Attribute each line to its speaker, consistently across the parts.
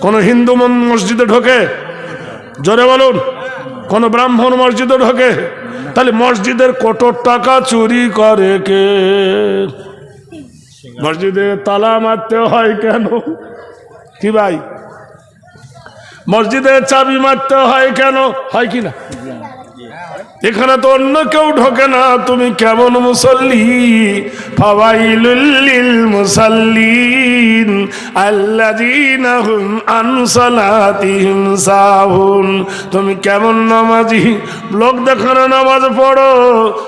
Speaker 1: কোন হিন্দু মসজিদে ঢোকে? জোরে বলুন। কোন ব্রাহ্মণ মসজিদে ঢোকে? তাহলে মসজিদের কত টাকা চুরি করে কে? মসজিদে তালা মারতে হয় কেন? কি ভাই, মসজিদে চাবি মারতে হয় কেন? হয় কি না? এখানে তো অন্য কেউ ঢোকে না, তুমি কেমন মুসল্লি? ফাওয়াইলুল লিল মুসাল্লিন আল্লাযীনা হুম আন সালাতিহিম সাহুন। তুমি কেমন নামাজি? লোক দেখানো নামাজ পড়ো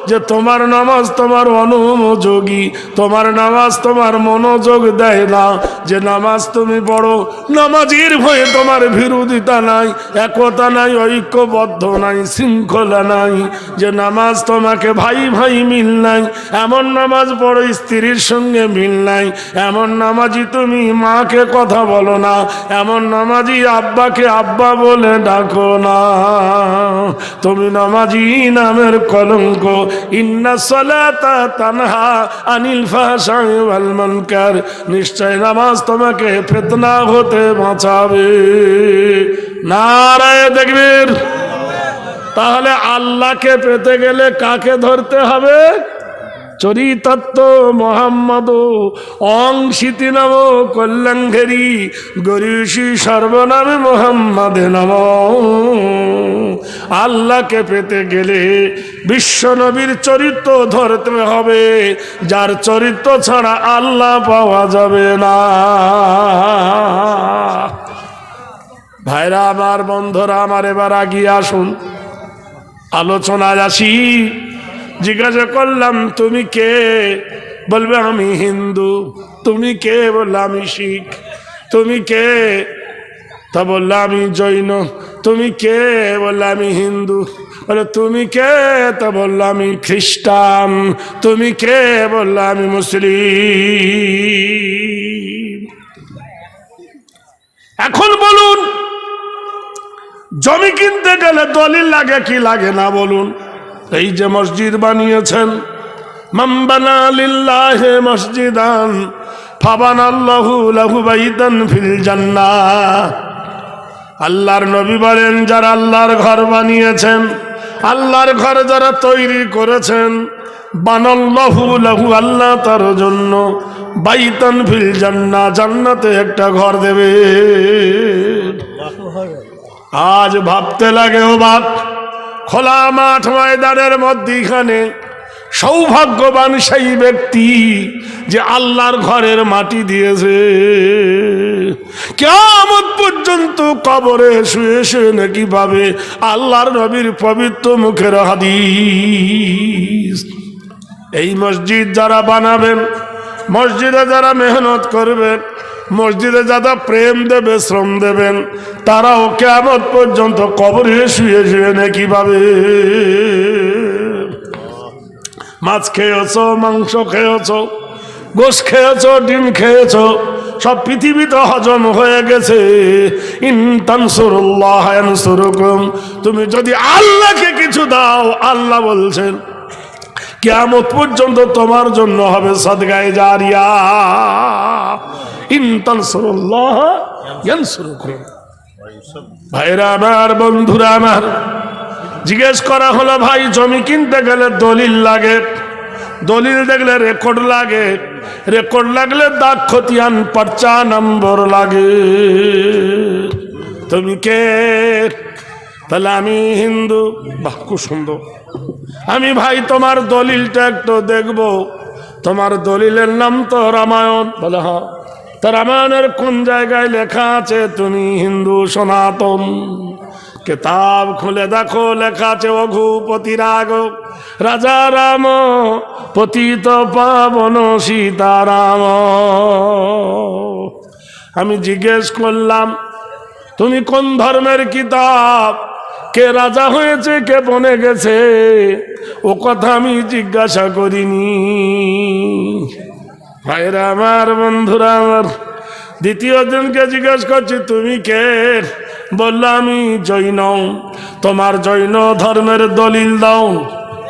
Speaker 1: যে তোমার নামাজ তোমার অনুমোযোগী, তোমার নামাজ তোমার মনোযোগ দেয় না। যে নামাজ তুমি পড়ো, নামাজির ভয়ে তোমার বিরোধিতা নাই, একতা নাই, ঐক্যবদ্ধ নাই, শৃঙ্খলা নাই। যে নামাজ তোমাকে ভাই ভাই মিল নাই, এমন নামাজ পড়ো। স্ত্রীর সঙ্গে মিল নাই, এমন নামাজি তুমি মাকে কথা বলো না, এমন নামাজি আব্বাকে আব্বা বলে ডাকো না। তুমি নামাজি নামের কলঙ্ক। ইন্না সালাতা তানহা আনিল ফাহশাই ওয়াল মুনকার। নিশ্চয় নামাজ তোমাকে ফিতনা হতে বাঁচাবে। নারায়ে তাকবীর। তাহলে আল্লাহকে পেতে গেলে কাকে ধরতে হবে? চরিতার্থ মোহাম্মদ অংশিতি নাম কল্যাণঘেরি গরিষি সর্বনামে মোহাম্মদে নাম। আল্লাহকে পেতে গেলে বিশ্বনবীর চরিত্র ধরতে হবে, যার চরিত্র ছাড়া আল্লাহ পাওয়া যাবে না। ভাইরা আমার, বন্ধুরা আমার, এবার আগিয়ে আসুন, আলোচনায় আসি। জিজ্ঞাসা করলাম তুমি কে? বলবে আমি হিন্দু। তুমি কে? বললে আমি শিখ। তুমি কে? তা বললে আমি জৈন। তুমি কে? বললে আমি হিন্দু। বলে তুমি কে? তা বললে আমি খ্রিস্টান। তুমি কে? বললে আমি মুসলিম। এখন বলুন, জমি কিনতে গেলে দলিল লাগে কি লাগে না বলুন? এই যে মসজিদ বানিয়েছেন, মান বানা লিল্লাহি মসজিদান ফাবানাল্লাহু লাহু বাইতান ফিল জান্নাহ। আল্লাহর নবী বলেন, যারা আল্লাহর ঘর বানিয়েছেন, আল্লাহর ঘর যারা তৈরি করেছেন, বানাল্লাহু লাহু, আল্লাহ তার জন্য বাইতান ফিল জান্নাহ, জান্নাতে একটা ঘর দেবে। আজ ভাবতে লাগে ও বাপ, খোলা মাঠ ময়দানের মধ্যখানে সৌভাগ্যবান সেই ব্যক্তি যে আল্লাহর ঘরের মাটি দিয়েছে। কিয়ামত পর্যন্ত কবরে শুয়ে শুয়ে নাকি পাবে আল্লাহর নবীর পবিত্র মুখের হাদিস। এই মসজিদ যারা বানাবেন, মসজিদে যারা মেহনত করবেন, মসজিদে যারা প্রেম দেবে, শ্রম দেবেন, তারাও কিয়ামত পর্যন্ত কবরে শুয়ে শুয়ে নাকি পাবে। মাছ খেয়েছো, মাংস খেয়েছো, গোশ খেয়েছো, ডিম খেয়েছো, সব পৃথিবীতে হজম হয়ে গেছে। ইন তানসুরুল্লাহ ইয়ানসুরুকুম। তুমি যদি আল্লাহকে কিছু দাও, আল্লাহ বলছেন কিয়ামত পর্যন্ত তোমার জন্য হবে সাদগায়ে জারিয়া। ইন তানসুরুল্লাহ ইয়ানসুরুকুম। ভাইরা আমার, বন্ধুরা আমার, জিজ্ঞেস করা হলো, ভাই জমি কিনতে গেলে দলিল লাগে, দলিল দেখলে রেকর্ড লাগে, রেকর্ড লাগলে দাগ খতিয়ান পর্চা নম্বর লাগে। তুমি কে? তাহলে আমি হিন্দু। বাহ, খুব সুন্দর। আমি ভাই তোমার দলিলটা একটু দেখবো। তোমার দলিলের নাম তো রামায়ণ। বলে হ্যাঁ। তা রামায়ণের কোন জায়গায় লেখা আছে তুমি হিন্দু সনাতন? কিতাব খুলে দেখো, লেখা আছে রঘুপতি রাঘব রাজা রাম পতিত পাবন সীতারাম। আমি জিজ্ঞেস করলাম তুমি কোন ধর্মের কিতাব? কে রাজা হয়েছে, কে বনে গেছে, ও কথা আমি জিজ্ঞাসা করিনি। ভাইরা আমার, বন্ধুরা আমার, দ্বিতীয় জনকে জিজ্ঞেস করছি তুমি কে? বললো আমি জৈন। তোমার জৈন ধর্মের দলিল দাও,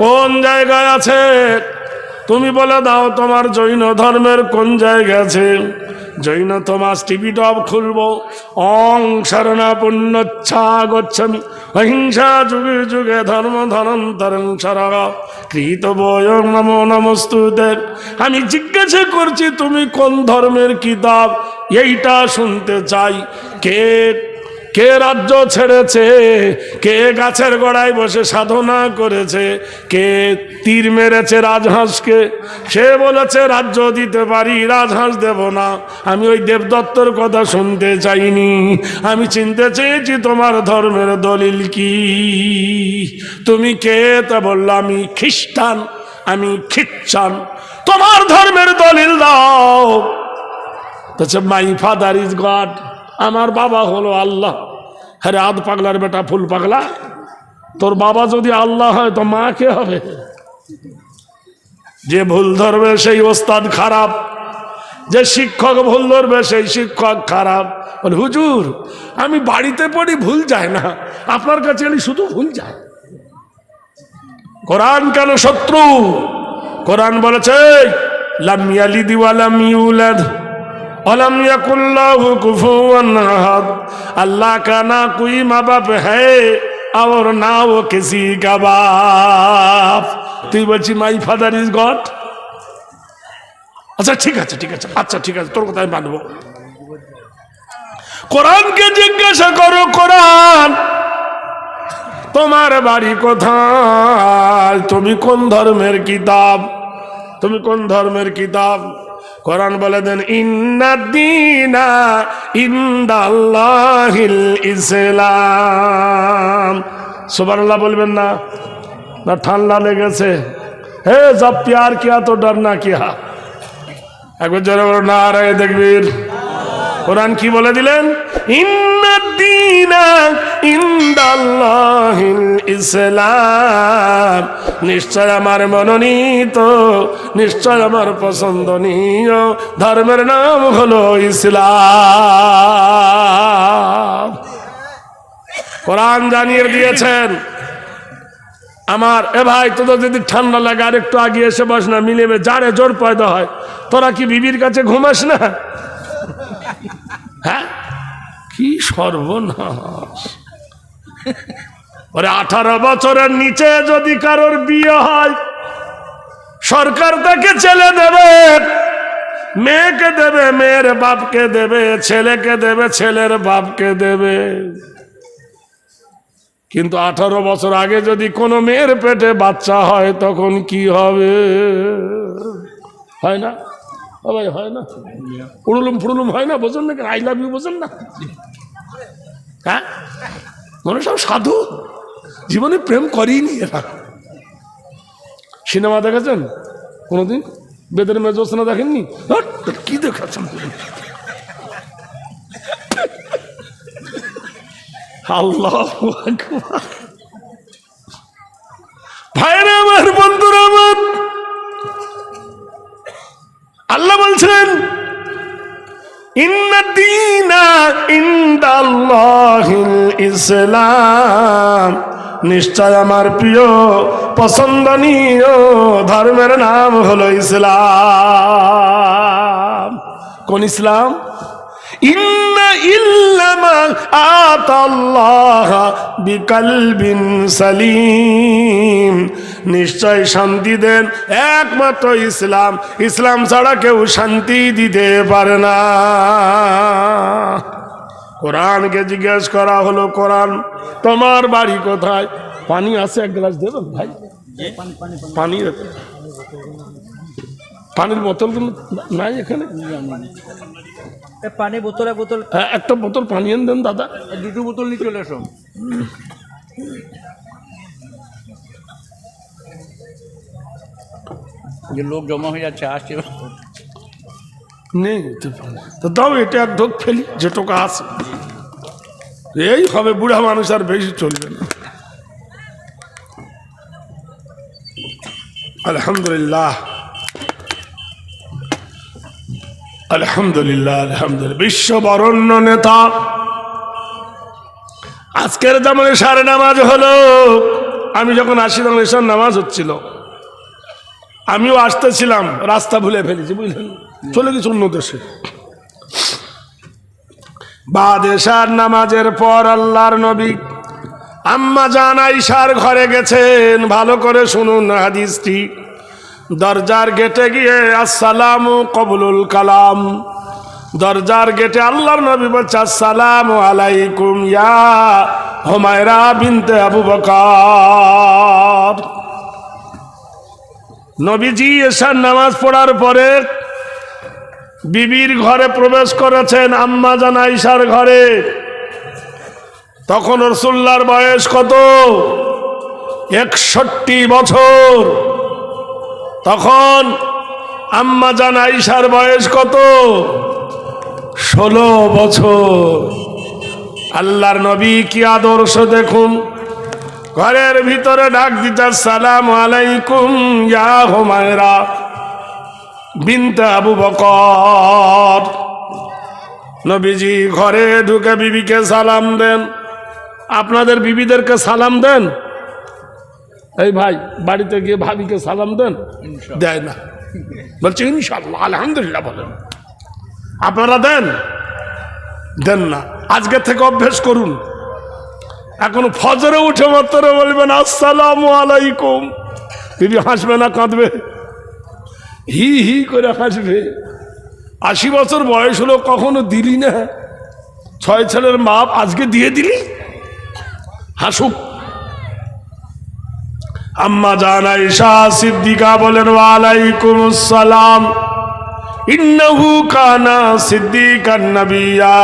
Speaker 1: কোন জায়গায় আছে? তুমি বলে দাও তোমার জৈন ধর্মের কোন জায়গায় আছে। জৈন তোমাস টিভি টপ খুলবো, অং শরণা পুণ্যচ্ছা গচ্ছামি অহিংসা যুগে যুগে ধর্ম ধনন্তরং সরগা কৃত বয়ং নমো নমস্তুতে। আমি জিজ্ঞাসা করছি তুমি কোন ধর্মের কিতাব, এইটা শুনতে চাই। কে কে রাজ্য ছেড়েছে, কে গাছের গোড়ায় বসে সাধনা করেছে, কে তীর মেরেছে রাজহাঁসকে, সে বলেছে রাজ্য দিতে পারি, রাজহাঁস দেব না। আমি ওই দেবদত্তর কথা শুনতে চাইনি, আমি চিনতে চেয়েছি তোমার ধর্মের দলিল কি, তুমি কে? তা বললো আমি খ্রিস্টান, আমি খ্রিশ্চান। তোমার ধর্মের দলিল দাও। মাই ফাদার ইজ গড, আমার বাবা হলো আল্লাহ। হ্যাঁ, আধ পাগলার বেটা ফুল পাগলা, তোর বাবা যদি আল্লাহ হয় তো মা কে হবে? যে ভুল ধরবে সেই ওস্তাদ খারাপ, যে শিক্ষক ভুল ধরবে সেই শিক্ষক খারাপ। বলে হুজুর আমি বাড়িতে পড়ি ভুল যায় না, আপনার কাছে এলি শুধু ভুল যায়। কোরআন কেন শত্রু? কোরআন বলেছে লাম ইয়ালিদ ওয়া লাম ইউলাদ अलम यकुल्लाहु कुफुवन अहद, अल्लाह का ना कोई माँ बाप है और ना वो किसी का बाप। তুই বলছি মাই ফাদার ইজ গড। আচ্ছা ঠিক আছে, ঠিক আছে, আচ্ছা ঠিক আছে, তোর কথা আমি মানবো। কোরআনকে জিজ্ঞাসা করো, কোরআন তোমার বাড়ি কোথায়, তুমি কোন ধর্মের কিতাব, তুমি কোন ধর্মের কিতাব? কোরআন বলে দেন ইন্নাদ্দীনা ইনদাল্লাহিল ইসলাম। সুবহানাল্লাহ বলবেন না? না ঠান্ডা লেগেছে? হে জব প্যার কিয়া তো ডর না কিয়া। একবার জোরে বলো নারায়ে তাকবীর। কোরআন কি বলে দিলেন? ইন্নাদ্দীনা ইনদাল্লাহিল ইসলাম, নিশ্চয় আমার মনোনীত, নিশ্চয় আমার পছন্দনীয় ধর্মের নাম হলো ইসলাম। কোরআন জানিয়ে দিয়েছেন। আমার এ ভাই তোদের যদি ঠান্ডা লাগে আর একটু আগে এসে বস না, মিলেবে যারে জোর পয়দা হয়। তোরা কি বিবির কাছে ঘুমাস না? হ্যাঁ, কি সর্বনাশ। ওরে 18 বছরের নিচে যদি কারোর বিয়ে হয়, সরকার তাকে ছেলে দেবে, মেয়েকে দেবে, মেয়ের বাপকে দেবে, ছেলেকে দেবে, ছেলের বাপকে দেবে। কিন্তু 18 বছর আগে যদি কোনো মেয়ের পেটে বাচ্চা হয় তখন কি হবে? হয় না ভাই? হয় না? উড়ুলুম ফুড়ুলুম হয় না? বোঝেন না? আই লাভ ইউ বোঝেন না? হ্যাঁ, মনে সব সাধু, জীবনে প্রেম করেনি এরা। সিনেমা দেখেছেন কোনোদিন? বেদের মেজোসনা দেখেননি? কি দেখাচ্ছেন? আল্লাহু আকবার। ভাইরা আমার, বন্ধুরা আমার, আল্লাহ বলছেন ইন্নাদ্দীনা ইনদাল্লাহিল ইসলাম, নিশ্চয় আমার প্রিয় পছন্দনীয় ধর্মের নাম হলো ইসলাম। কোন ইসলাম? ইন্না ইল্লামা আতাল্লাহ বিকলবিন সালিম, নিশ্চয় শান্তি দেন একমাত্র ইসলাম, ইসলাম ছাড়া কেউ শান্তি দিতে পারে না। কোরআনকে জিজ্ঞেস করা হলো, কোরআন তোমার বাড়ি কোথায়? পানি আছে, এক গ্লাস দেবেন ভাই? পানি, পানির বোতলগুলো নাই এখানে?
Speaker 2: পানি বোতলে বোতল,
Speaker 1: একটা বোতল পানি এনে দেন দাদা।
Speaker 2: দুটো বোতল নিয়ে চলে এসো। যে লোক জমা হয়ে যাচ্ছে, আসছে
Speaker 1: নেই তো দাও, এটা এক ঢোক ফেলি যেটুকু আছে। এই হবে, বুড়া মানুষ আর বেশি চলবে না। আলহামদুলিল্লাহ, আলহামদুলিল্লাহ, আলহামদুলিল্লাহ। বিশ্ব বরণ্য নেতা। আজকের যেমন সারে নামাজ হলো, আমি যখন আসি তখন এসার নামাজ হচ্ছিল, আমিও আসতেছিলাম, রাস্তা ভুলে ফেলেছি, বুঝলেন, চলে গেছি অন্য দেশে। বাদ এশার নামাজের পর আল্লাহর নবী আম্মা জান আয়েশার ঘরে গেছেন। ভালো করে শুনুন হাদিসটি। দরজার গেটে গিয়ে আসসালামু কবুলুল কালাম, দরজার গেটে আল্লাহর নবী বলছে আসসালামু আলাইকুম ইয়া হুমায়রা বিনতে আবু বকর। নবীজি এশার নামাজ পড়ার পরে বিবির ঘরে প্রবেশ করেছেন, আম্মা জান আয়েশার ঘরে। তখন রাসূলুল্লাহর বয়স কত? 61 বছর। তখন আম্মা জান আয়েশার বয়স কত? 16 বছর। আল্লাহর নবী কি আদর্শ দেখুন, ঘরের ভিতরে ডাক দিতে আসসালামু আলাইকুম ইয়া হুমায়রা বিনতে আবু বকর। নবীজি ঘরে ঢুকে বিবিকে সালাম দেন। আপনাদের বিবিদেরকে সালাম দেন? এই ভাই বাড়িতে গিয়ে ভাবিকে সালাম দেন? দেয় না, বলছে ইনশাআল্লাহ আলহামদুলিল্লাহ বলেন। আপনারা দেন? দেন না। আজকে থেকে অভ্যেস করুন। এখন ফজরে উঠে মাত্র বলবেন আসসালামু আলাইকুম। বিবি হাসবে না কাঁদবে? হি হি করে হাসবে। 80 বছর বয়স হলো, কখনো দিলি না? 6 ছেলের মাপ আজকে দিয়ে দিলি? হাসুক। আম্মা জান আয়েশা সিদ্দিকা বলেন ওয়ালাইকুম আসসালাম ইন্নাহু কানা সিদ্দিকান নাবিয়্যা।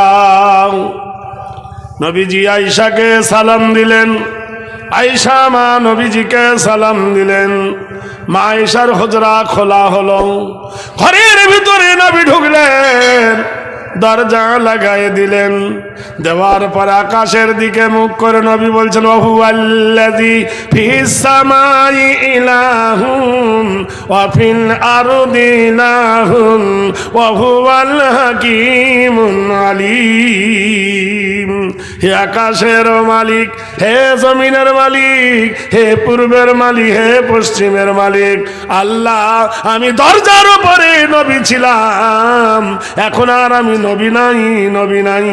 Speaker 1: নবীজি আয়েশাকে সালাম দিলেন। আয়েশা মা নবীজিকে সালাম দিলেন। মা আয়েশার হুজরা খোলা হলো। ঘরের ভিতরে নবী ঢুকলেন, দরজা লাগাই দিলেন। দেওয়ার পর আকাশের দিকে মুখ করে নবী বলছেন ওয়াহুয়াল্লাযী ফিস সামাই ইলাহুন ওয়া ফিল আরদি ইলাহুন ওয়া হুয়াল হাকীমুল আলীম। হে আকাশের মালিক, হে জমিনের মালিক, হে পূর্বের মালিক, হে পশ্চিমের মালিক আল্লাহ, আমি দরজার উপরে নবী ছিলাম, এখন আর আমি নবী নাই, নবী নাই।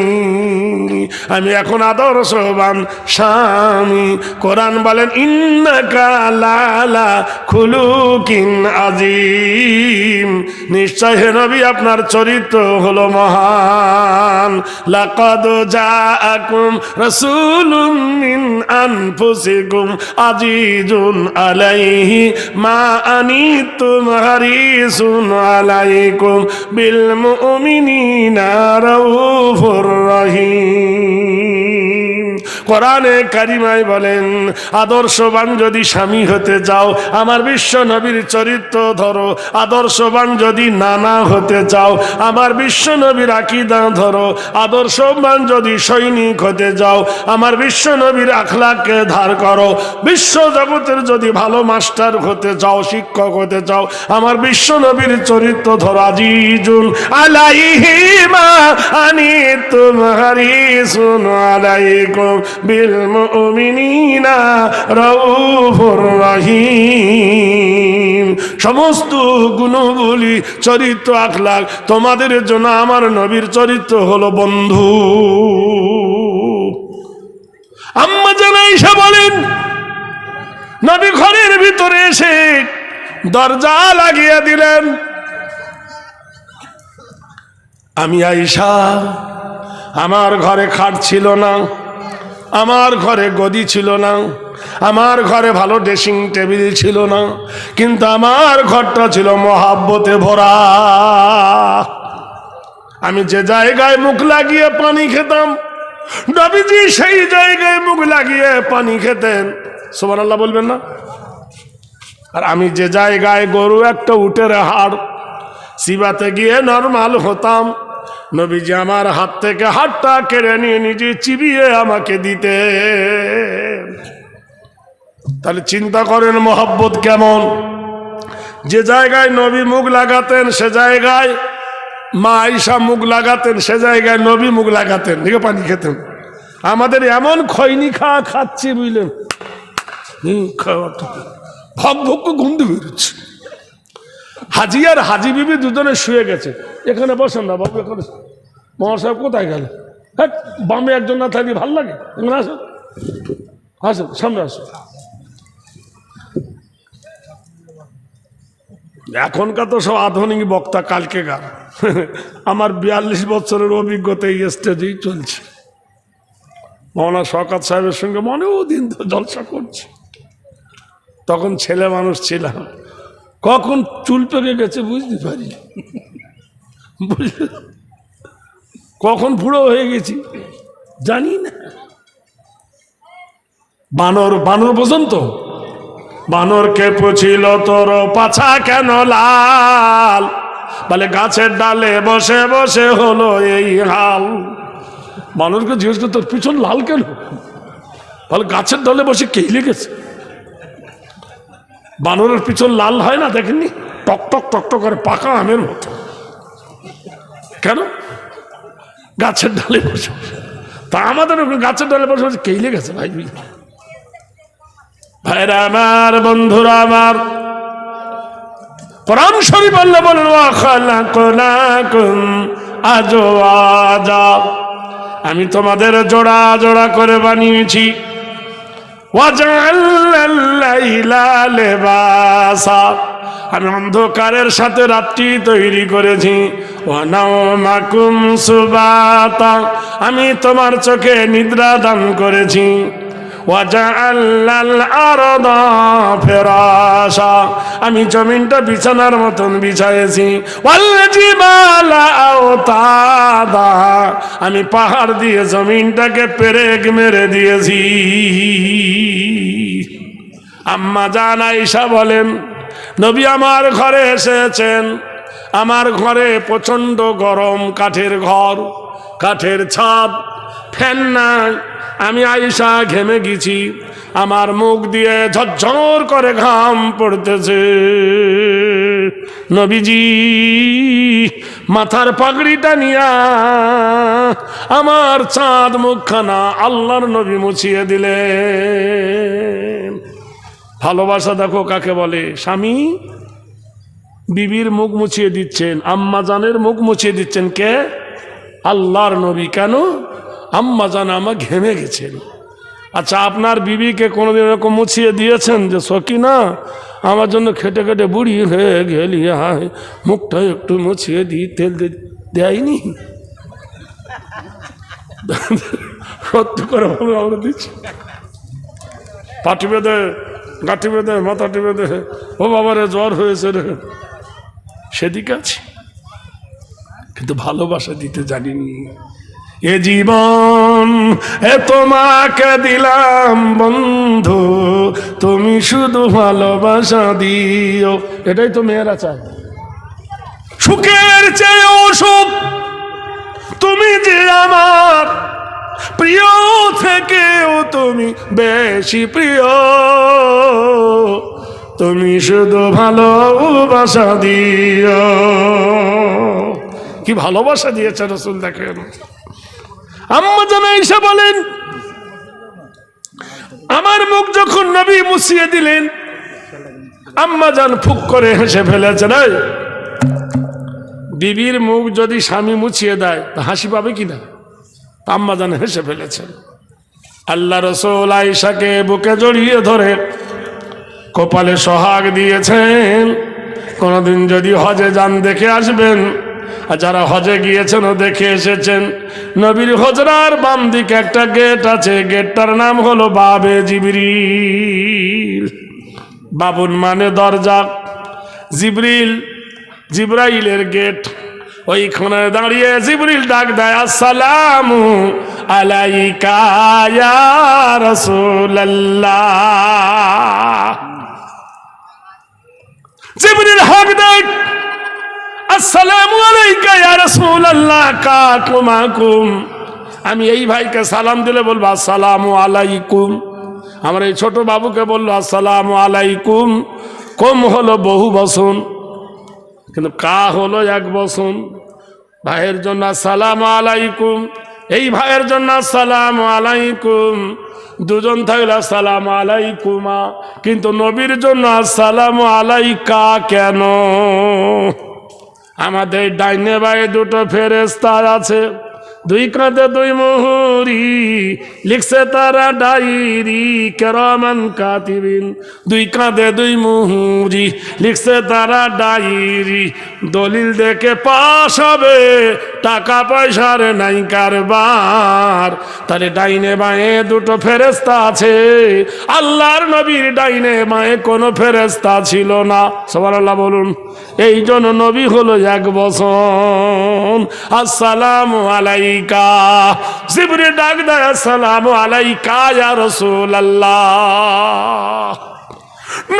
Speaker 1: আমি এখন আদর্শবান স্বামী। কোরআন বলেন ইন্নাকা লালা খুলুকিন আযীম। নিশ্চয় হে নবী আপনার চরিত্র হলো মহান। লাকাদ জাআকুম রাসূলুম মিন আনফুসিকুম আজিজুন আলাইহি মা আনিতুম হারিসুন আলাইকুম বিল মুমিনিনা রাউফুর রহিম। কোরআনে কারিমায় বলেন আদর্শবান যদি স্বামী হতে চাও আমার বিশ্ব নবীর চরিত্র ধরো, আদর্শবান যদি নানা হতে চাও আমার বিশ্ব নবীর আকীদা ধরো, আদর্শবান যদি সৈনিক হতে যাও আমার বিশ্ব নবীর আখলাককে ধার করো, বিশ্ব জগতের যদি ভালো মাস্টার হতে চাও, শিক্ষক হতে চাও আমার বিশ্ব নবীর চরিত্র ধরো। আজিজুন আলাইহি মা আনিতুম হারিসুন আলাইকুম বিল মুমিনিনা রাউফুর রহিম। সমস্ত গুণগুলি চরিত্র আখলাক তোমাদের জন্য আমার নবীর চরিত্র হলো বন্ধু। আম্মা জান আয়েশা বলেন নবী ঘরের ভিতরে এসে দরজা লাগিয়ে দিলেন। আমি আয়েশা, আমার ঘরে খাট ছিল না, আমার ঘরে গদি ছিল না, আমার ঘরে ভালো ড্রেসিং টেবিল ছিল না, কিন্তু আমার ঘরটা ছিল মহাব্বতে ভরা। আমি যে জায়গায় মুখ লাগিয়ে পানি খেতাম নবীজি সেই জায়গায় মুখ লাগিয়ে পানি খেতেন। সুবহানাল্লাহ বলবেন না? আর আমি যে জায়গায় গরু একটা উটের হাড় চিবাতে গিয়ে নরমাল হতাম নবীজি আমার হাত থেকে হাড়টা কেড়ে নিয়ে নিজে চিবিয়ে আমাকে দিতে। তাহলে চিন্তা করেন মহব্বত কেমন। যে জায়গায় নবী মুখ লাগাতেন সে জায়গায় মা আয়েশা মুখ লাগাতেন, সে জায়গায় নবী মুখ লাগাতেন, দিকে পানি খেতেন। আমাদের এমন খৈনি খাচ্ছি বুঝলেন, ভক ভক গন্ধ বেরোচ্ছে। হাজি আর হাজি বিবি দুজনে শুয়ে গেছে। এখানে বসেন না বাবু, এখানে মহাসাহেব কোথায় গেল? হ্যাঁ, বামে একজন না থাকলে ভাল লাগে। আসুন আসুন, সামনে আসুন। এখনকার তো সব আধুনিক বক্তা, কালকে গান। আমার 42 বছরের অভিজ্ঞতা এই স্টেজেই চলছে। মৌলানা শওকত সাহেবের সঙ্গে মনেও দিন তো জলসা করছে। তখন ছেলে মানুষ ছিলাম, কখন চুল পেকে গেছে বুঝতে পারি, কখন বুড়ো হয়ে গেছি জানি না। বানর পর্যন্ত বানরকে পুছিল তোর পাছা কেন লাল, বলে গাছের ডালে বসে বসে হলো এই হাল। বানরকে জিজ্ঞেস করে তোর পিছন লাল কেন, বলে গাছের ডালে বসে কে লেগেছে। বানরের পিছন লাল হয় না দেখেননি, টক টক টক টক করে পাকা আমের মতো। কেন? গাছের ডালে বসে। তা আমাদের গাছের ডালে বসে বসে কে লেগেছে ভাই। ভাইরা আমার, বন্ধুরা আমার, কোরআন শরীফ আল্লাহ বলেন ওয়া খালাকনাকুম আজওয়াজা, আমি তোমাদের জোড়া জোড়া করে বানিয়েছি। ওয়া জাআলনাল লাইলা লিবাসা, আমি অন্ধকারের সাথে রাত্রি তৈরি করেছি। ওয়া নাওমাকুম সুবাতা, আমি তোমার চোখে নিদ্রা দান করেছি। ওয়াজআলনাল আরদা ফিরাশা, আমি জমিনটা বিছানার মতন বিছায়েছি। ওয়াল জিবালা আওতাদা, আমি পাহাড় দিয়ে জমিনটাকে পেরেক মেরে দিয়েছি। আম্মা জান আয়েশা বলেন, নবী আমার ঘরে এসেছেন, আমার ঘরে প্রচন্ড গরম, কাঠের ঘর, কাঠের ছাদ, ফ্যান নাই। আমি আয়েশা ঘেমে গেছি, আমার মুখ দিয়ে ঝরঝর করে ঘাম পড়তেছে। নবীজি মাথার পাগড়িটা নিয়া আমার চাঁদ মুখখানা আল্লাহর নবী মুছিয়ে দিলেন। ভালোবাসা দেখো কাকে বলে। স্বামী বিবির মুখ মুছিয়ে দিচ্ছেন, আম্মা জানের মুখ মুছিয়ে দিচ্ছেন কে? আল্লাহর নবী। কেন? আম্মা জান আমার ঘেমে গেছেন। আচ্ছা, আপনার বিবিকে কোনোদিন এরকম মুছিয়ে দিয়েছেন যে সকিনা আমার জন্য খেটে খেটে বুড়ি হয়ে গেলি, মুখটা একটু মুছিয়ে দিই, তেল দেয়নি? সত্যি করে আমরা দিচ্ছি, পাটি বেঁধে, গাঁটি বেঁধে, মাথাটি বেঁধে, ও বাবারে জ্বর হয়েছে রে, সেদিকে আছি, কিন্তু ভালোবাসা দিতে জানিনি। এ জীবন এ তোমাকে দিলাম বন্ধু, তুমি শুধু ভালোবাসা দিও। এটাই তো মেয়েরা চায়। সুখের চেয়ে অসুখ, তুমি যে আমার প্রিয় থেকেও তুমি বেশি প্রিয়, তুমি শুধু ভালোবাসা দিও। কি ভালোবাসা দিয়েছে রাসূল দেখেন। আম্মা জান আয়েশা বলেন, আমার মুখ যখন নবী মুছিয়ে দিলেন, আম্মা জান ফুক করে হেসে ফেলেছেন। বিবির মুখ যদি স্বামী মুছিয়ে দেয় তা হাসি পাবে কিনা? আম্মা জান হেসে ফেলেছেন। আল্লাহ রাসূল আয়েশাকে বুকে জড়িয়ে ধরে কপালে সোহাগ দিয়েছেন। কোনদিন যদি হজে যান দেখে আসবেন, আর যারা হজে গিয়েছেন ও দেখে এসেছেন, নবীর হুজরার বাম দিকে একটা গেট আছে, গেটটার নাম হলো বাবে জিবরিল। বাবুন মানে দরজা, জিব্রাইলের গেট। ওইখানে দাঁড়িয়ে জিবরিল ডাক দেয়, আসসালামু আলাইকা ইয়া রাসূলুল্লাহ। জিবরিল হাক দেয়, আসসালামু আলাইকা ইয়া রাসূলুল্লাহ, কাকুমাকুম। আমি এই ভাইকে সালাম দিলে বলবো আসসালামু আলাইকুম। আমার এই ছোট বাবুকে বললো আসসালামু আলাইকুম। কম হলো বহু বচন, কিন্তু কা হলো এক বচন। ভাইয়ের জন্য আসসালামু আলাইকুম, এই ভাইয়ের জন্য আসসালামু আলাইকুম। দুজন থাকলে আসসালামু আলাইকুমা, কিন্তু নবীর জন্য আসসালামু আলাইকা কেন? আমাদের ডাইনে বায়ে দুটো ফেরেশতা আছে, দুই কাঁধে দুই মুহুরি, লিখছে তারা ডায়েরি কেরামান কাতিবিন। দুই কাঁধে দুই মুহুরি, লিখছে তারা ডায়েরি, দলিল দেখে পাশ হবে, টাকা পয়সার নাই কারবার। তাহলে ডাইনে বাঁয়ে দুটো ফেরেশতা আছে, আল্লাহর নবীর ডাইনে বাঁয়ে কোনো ফেরেশতা ছিল না। সুবহানাল্লাহ বলুন। এই জন্য নবী হলো 1 বছর। আসসালামু আলাইকা, জিবরিল ডাক দেয় আসসালামু আলাইকা ইয়া রাসূলুল্লাহ।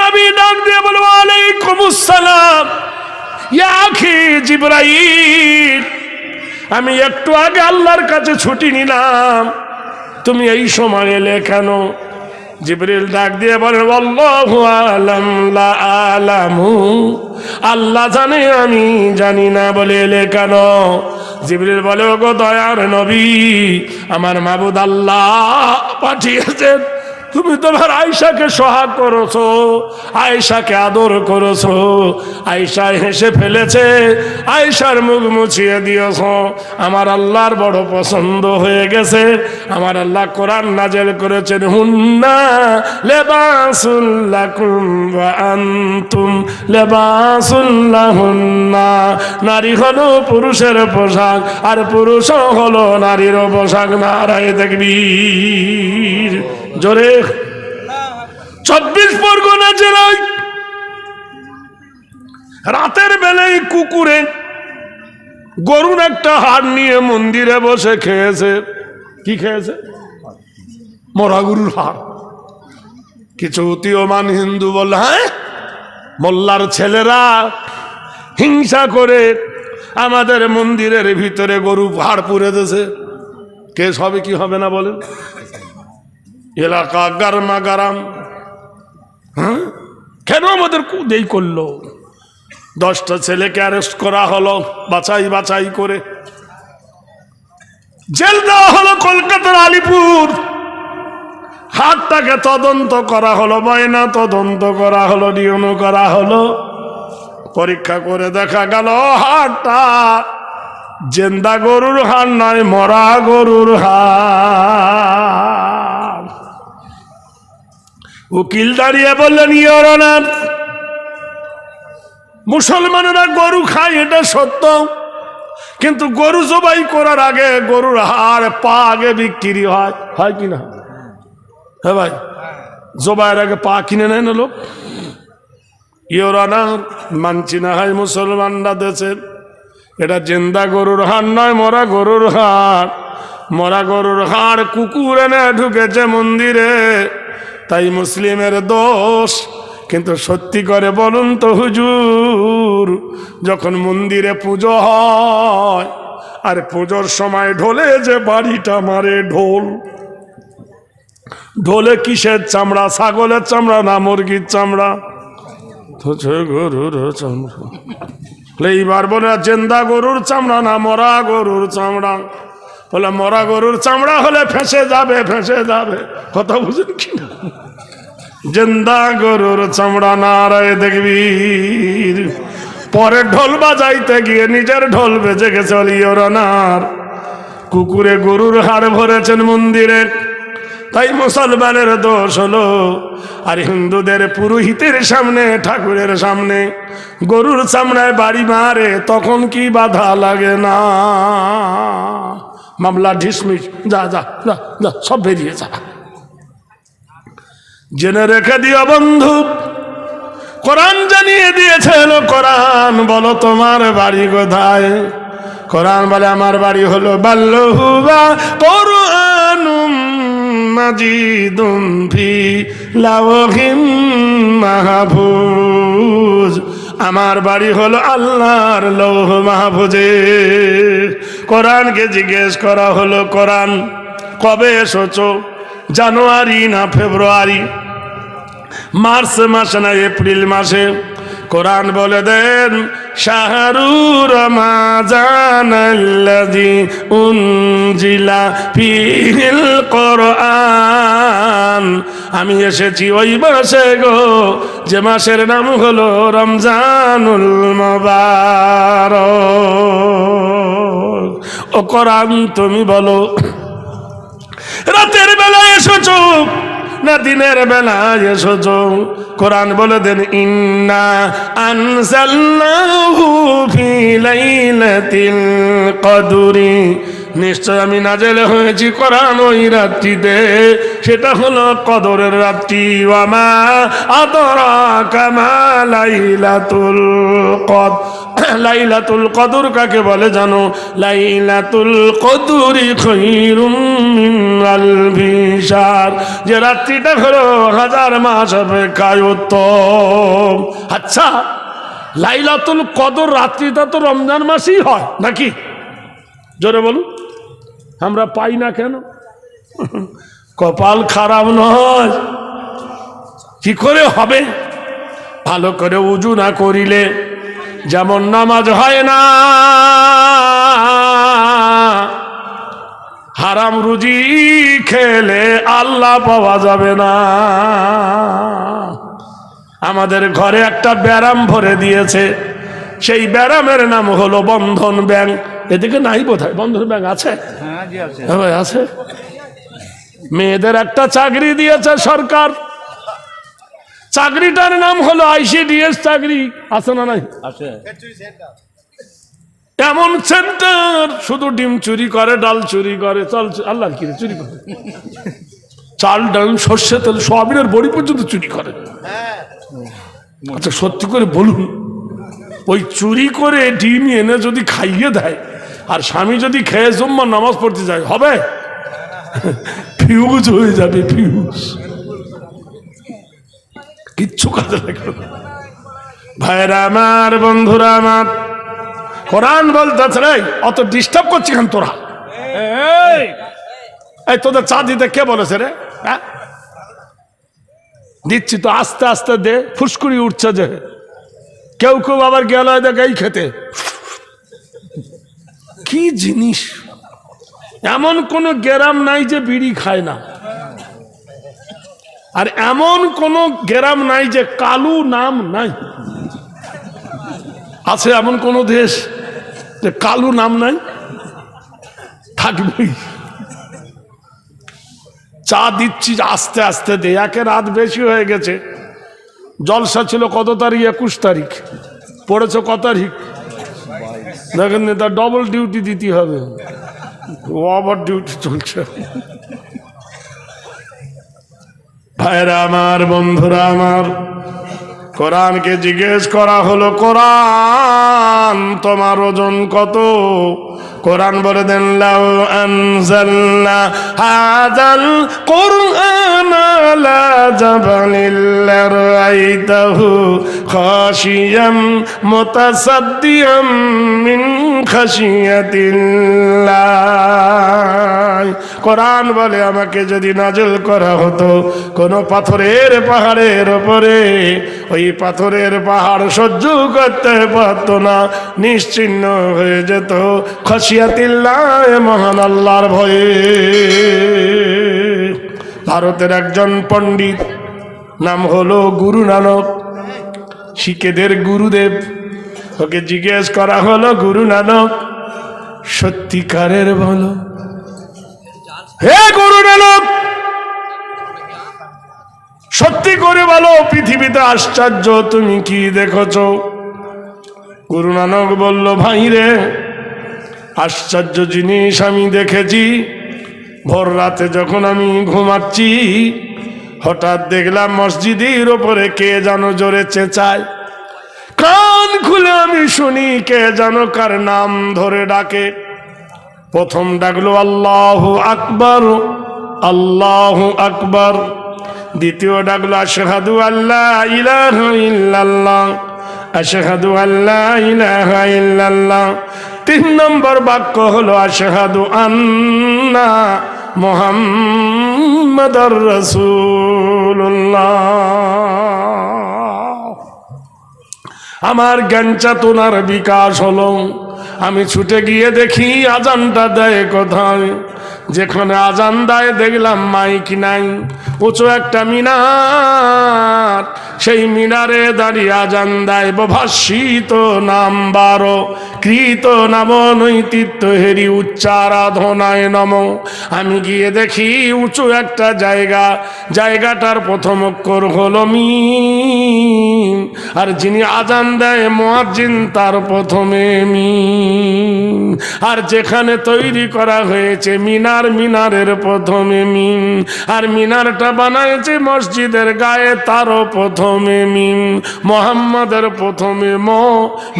Speaker 1: নবী ডাক দিয়ে বলে ওয়ালাইকুমুস সালাম ইয়া আখি জিবরাইল। আমি একটু আগে আল্লাহর কাছে ছুটি নিলাম, তুমি এই সময় এলে কেন? জিবরিল ডাক দিয়ে বলেন আল্লাহু আ'লাম লা আ'লামু, আল্লাহ জানে আমি জানি না, বলে এলে কেন? জিবরিল বলে ওগো দয়ার নবী, আমার মাবুদ আল্লাহ পাঠিয়েছেন, তুমি তোমার আয়েশাকে সোহাগ করেছো, আয়েশাকে আদর করেছো, আয়েশা হেসে ফেলেছে, আয়েশার মুখ মুছিয়ে দিয়েছো। আমার আল্লাহর বড় পছন্দ হয়ে গেছে। আমার আল্লাহ কোরআন নাজেল করেছেন, হুন্না লিবাসুল লাকুম ওয়া আনতুম লিবাসুল লাহুন্না। নারী হলো পুরুষের পোশাক, আর পুরুষ হলো নারীর পোশাক। নারায়ে তাকবীর। জোরে। 24 পরগনা জেলায় রাতের বেলায় কুকুরে গরুর একটা হাড় নিয়ে মন্দিরে বসে খেয়েছে। কি খেয়েছে? মরা গরুর হাড়। কিছু উদীয়মান হিন্দু বলল, হ্যাঁ মোল্লার ছেলেরা হিংসা করে আমাদের মন্দিরের ভিতরে গরু হাড় পুড়ে দিয়েছে। কেস হবে কি হবে না বলেন? এলাকা গারমা গারাম। হ্যাঁ, কেন আমাদের এই করলো? 10টা ছেলেকে অ্যারেস্ট করা হলো, বাছাই বাছাই করে জেল দেওয়া হলো কলকাতার আলিপুর। হাতটাকে তদন্ত করা হলো, ময়না তদন্ত করা হলো, ডিএনএ করা হলো। পরীক্ষা করে দেখা গেল হাড়টা জেন্দা গরুর হাড় নয়, মরা গরুর হাড়। উকিল দাঁড়িয়ে বললেন, ইওর অনার, মুসলমানেরা গরু খায় এটা সত্য, কিন্তু গরু জবাই করার আগে গরুর হাড় পা আগে বিক্রি হয়, হয় কিনা? হ্যাঁ ভাই, জবাইয়ের আগে পা কিনে নেয় না লোক। ইওর অনার, মানছি না হয় মুসলমানরা দেশের, এটা জেন্দা গরুর হাড় নয়, মরা গরুর হাড়। মরা গরুর হাড় কুকুর এনে ঢুকেছে মন্দিরে, তাই মুসলিমের দোষ। কিন্তু সত্যি করে বলুন তো হুজুর, যখন মন্দিরে পুজো হয় আর পুজোর সময় ঢোলে যে বাড়িটা মারে, ঢোল, ঢোলে কিসের চামড়া? ছাগলের চামড়া না মুরগির চামড়া? গরুর চামড়া। এইবার বলে জেন্দা গরুর চামড়া না মরা গরুর চামড়া? বলে মরা গরুর চামড়া হলে ফেঁসে যাবে, ফেঁসে যাবে। কথা বুঝেন কি না? জেন্দা গরুর চামড়া। নারায়ে তাকবীর। পরে ঢোল বাজাইতে গিয়ে নিজের ঢোল বেজে গেছে। ইওর অনার, কুকুরে গরুর হাড় ভরেছেন মন্দিরে, তাই মুসলমানের দোষ হলো। আর হিন্দুদের পুরোহিতের সামনে, ঠাকুরের সামনে গরুর চামড়ায় বাড়ি মারে, তখন কি বাধা লাগে না? মামলা ঢিসমিস, যা যা যা যা, সব বেরিয়ে যা। জেনে রেখে দিও বন্ধু, কোরআন জানিয়ে দিয়েছেন। কোরআন বলো তোমার বাড়ি কোথায়? কোরআন বলে আমার বাড়ি হলো বাল্লহুবা কোরআনুম মাজিদুম ফি লাওহিম মাহফুজ। আমার বাড়ি হলো আল্লাহর লৌহ মাহফুজে। কোরআনকে জিজ্ঞেস করা হলো, কোরআন কবে এসেছো? জানুয়ারি না ফেব্রুয়ারি, মার্চ মাসে না এপ্রিল মাসে? কোরআন বলে দেন, শাহরু রমাজানাল্লাযী উনজিলা ফীহিল কোরআন। আমি এসেছি ওই মাসে গো, যে মাসের নাম হলো রমজানুল মুবারক। ও কোরআন তুমি বলো রাতের বেলায় এসেছো না দিনের বেলায় এসেছো? কোরআন বলে দেন ইন্না আনজালনাহু ফি লাইলাতিল কদরি, নিশ্চয় আমি নাজেল হয়েছি কোরআন ওই রাত্রিতে, সেটা হলো কদরের রাত্রি। ওয়ামা আদরাকা মা লাইলাতুল কদর, লাইলাতুল কদর কাকে বলে জানো? লাইলাতুল কদরি খায়রুম মিন আলফি শাহর, যে রাত্রিটা হলো 1000 মাস অপেক্ষায় উত্তম। আচ্ছা, লাইলাতুল কদর রাত্রিটা তো রমজান মাসেই হয় নাকি? জোরে বলুন, আমরা পাই না কেন? কপাল খারাপ নয়, কি করে হবে? ভালো করে উজু না করিলে যেমন নামাজ হয় না, হারাম রুজি খেলে আল্লাহ পাওয়া যাবে না। আমাদের ঘরে একটা ব্যারাম ভরে দিয়েছে, সেই ব্যারামের নাম হলো বন্ধন ব্যাংক। এদিকে নাই বোধহয়, বন্ধন ব্যাংক আছে?
Speaker 2: হ্যাঁ জি আছে।
Speaker 1: হ্যাঁ ভাই আছে। মেয়েদের একটা চাকরি দিয়েছে সরকার, চাকরিটার নাম হলো ICDS চাকরি, আছে না নাই?
Speaker 2: আছে।
Speaker 1: এমন সেন্টার শুধু ডিম চুরি করে, ডাল চুরি করে, চাল আল্লাহ কি চুরি করে, চাল ডাল সর্ষে তেল সয়াবিনের বড়ি পর্যন্ত চুরি করে। আচ্ছা সত্যি করে বলুন, ওই চুরি করে ডিম এনে যদি খাইয়ে দেয় আর স্বামী যদি খেয়ে জুম্মার নামাজ পড়তে যায়, হবে? ফিউজ হয়ে যাবে, ফিউজ, কিচ্ছু কাজে লাগবে না। ভাইরা আমার, বন্ধুরা আমার, কোরআন বলতেছে রে অত ডিস্টার্ব করছি কেন তোরা? এই তোদের চা দিতে কে বলেছে রে? হ্যাঁ দিচ্ছি তো, আস্তে আস্তে দে, ফুসকুড়ি উঠছে যে। কেউ কেউ আবার গেল দেখ এই খেতে, কি জিনিস! এমন কোন গ্রাম নাই যে বিড়ি খায় না, আর এমন কোন গ্রাম নাই যে কালু নাম নাই। আছে এমন কোন দেশ যে কালু নাম নাই? থাকবেই। চা দিচ্ছি আস্তে আস্তে দে, একে রাত বেশি হয়ে গেছে। জলসা ছিল কত তারিখ? 21 তারিখ। পড়েছে কত তারিখ? দেখেন তার ডবল ডিউটি দিতে হবে, ওভার ডিউটি চলছে। ভাইরা আমার, বন্ধুরা আমার, কোরআনকে জিজ্ঞেস করা হলো, কোরআন তোমার ওজন কত? কোরআন বলে দেন লাউ আনজালনা হাযাল কুরআন আলা জাবালিল লারাইতাহু খাশিয়াম মুতাসাদ্দিয়াম মিন খাশিয়াতিল্লাহ। কোরআন বলে আমাকে যদি নাযিল করা হতো কোন পাথরের পাহাড়ের উপরে, ওই পাথরের পাহাড় সহ্য করতে পারত না, নিশ্চিহ্ন হয়ে যেত খাশিয়াতিল্লাহ, মহান আল্লাহর ভয়ে। ভারতের একজন পণ্ডিত, নাম হলো গুরু নানক, শিখেদের গুরুদেব। ওকে জিজ্ঞেস করা হলো, গুরু নানক সত্যিকারের বলো, হে গুরু নানক সত্যি করে বলো পৃথিবীতে আশ্চর্য তুমি কি দেখেছ? গুরু নানক বলল, ভাই রে, আশ্চর্য জিনিস আমি দেখেছি। ভোর রাতে যখন আমি ঘুমাচ্ছি, হঠাৎ দেখলাম মসজিদের ওপরে কে যেন জোরে চেঁচায়। কান খুলে আমি শুনি কে যেন কার নাম ধরে ডাকে। প্রথম ডাকলো আল্লাহু আকবার, আল্লাহু আকবার। দ্বিতীয় ডাকলো আশহাদু আল্লা ইলাহা ইল্লাল্লাহ, আশহাদু আল্লা ইলাহা ইল্লাল্লাহ। 3 নম্বর বাক্য হলো আশহাদু আন্না মুহাম্মাদার রাসূলুল্লাহ। আমার জ্ঞান চেতনার বিকাশ হলো। আমি ছুটে গিয়ে দেখি আজানটা দেয় কোথায়। যেখানে আজান দেয় দেখলাম মাইক নাই, উঁচু একটা মিনার, সেই মিনারে দাঁড়িয়ে আজান দেয়। ভাষিত নাম 12, কৃত নাম নৈতিত্য হেরি উচ্চারাধনায় নম। আমি গিয়ে দেখি উঁচু একটা জায়গাটার প্রথম অক্ষর হলো মিম, আর যিনি আজান দেয় মুয়াজ্জিন তার প্রথমে মিম, আর যেখানে তৈরি করা হয়েছে মিনারের প্রথমে মিম, আর মিনারটা বানাইছে মসজিদের গায়ে তারও প্রথমে মিম, মোহাম্মদের প্রথমে ম,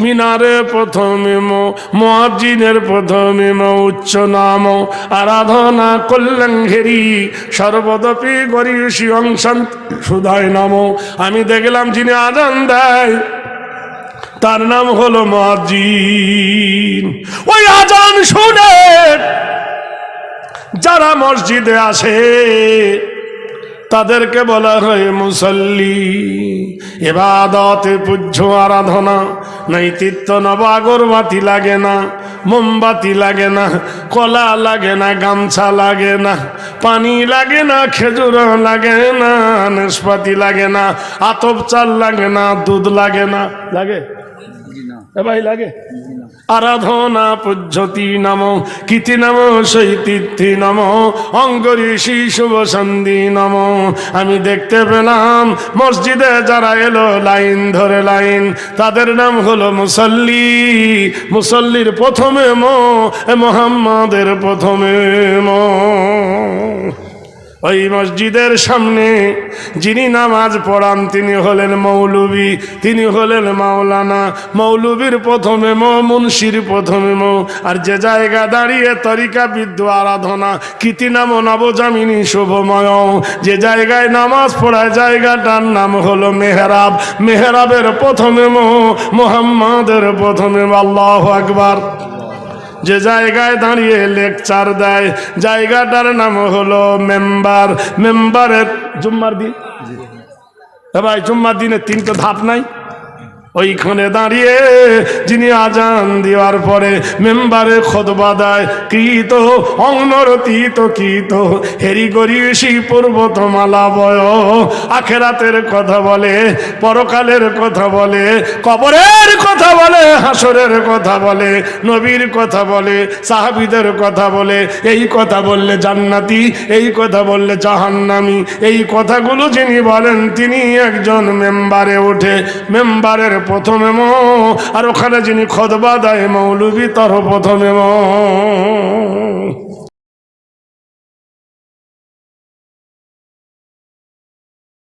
Speaker 1: মিনারের প্রথমে ম, মুয়াজ্জিনের প্রথমে ম, উচ্চ নাম আরাধনা কল্যাণ ঘেরি সর্বদপি গরিষি অংশান সুধায় নাম। আমি দেখলাম যিনি আজান দেয় তার নাম হলো মুয়াজ্জিন। ওই আজান শুনে যারা মসজিদে আসে তাদেরকে বলা হয় মুসল্লি। ইবাদতে পূজ্য আরাধনা, নৈতিত্য নব, আগরবাতি লাগে না, মোমবাতি লাগে না, কলা লাগে না, গামছা লাগে না, পানি লাগে না, খেজুর লাগে না, নাশপাতি লাগে না, আতপ চাল লাগে না, দুধ লাগে না। লাগে এ ভাই লাগে? আরাধনা পদ্ধতি নাম কীতি নাম শৈতিথি নাম অঙ্গঋষি শুভ সন্ধি নাম। আমি দেখতে পেলাম মসজিদে যারা এলো লাইন ধরে লাইন, তাদের নাম হলো মুসল্লি। মুসল্লির প্রথমে মোহাম্মদের প্রথমে ওই মসজিদের সামনে যিনি নামাজ পড়ান তিনি হলেন মৌলবী, তিনি হলেন মাওলানা। মৌলবীর প্রথমে মুন্সির প্রথমে আর যে জায়গা দাঁড়িয়ে তরিকা বিদ্য আরাধনা কীতি নাম নবজামিনী শুভময়, যে জায়গায় নামাজ পড়ায় জায়গাটার নাম হলো মেহরাব। মেহরাবের প্রথমে মোহাম্মদের প্রথমে আল্লাহু আকবার। যে জায়গায় দাঁড়িয়ে লেকচার দেয় জায়গাটার নাম হলো মেম্বার। মেম্বারের জুম্মার দিন, ভাই জুম্মার দিনে তিনটে ধাপ নাই? ওইখানে দাঁড়িয়ে যিনি আজান দেওয়ার পরে মেম্বারে খুতবা দেয়, কৃত অনরতীত কৃত হেরি গরিষি পর্বতমালা বয়, আখেরাতের কথা বলে, পরকালের কথা বলে, কবরের কথা বলে, হাসরের কথা বলে, নবীর কথা বলে, সাহাবীদের কথা বলে। এই কথা বললে জান্নাতি, এই কথা বললে জাহান্নামী, এই কথাগুলো যিনি বলেন তিনি একজন মেম্বারে ওঠে। মেম্বারের প্রথমে আর ওখানে যিনি খুতবা দেয় মৌলবী তার প্রথমে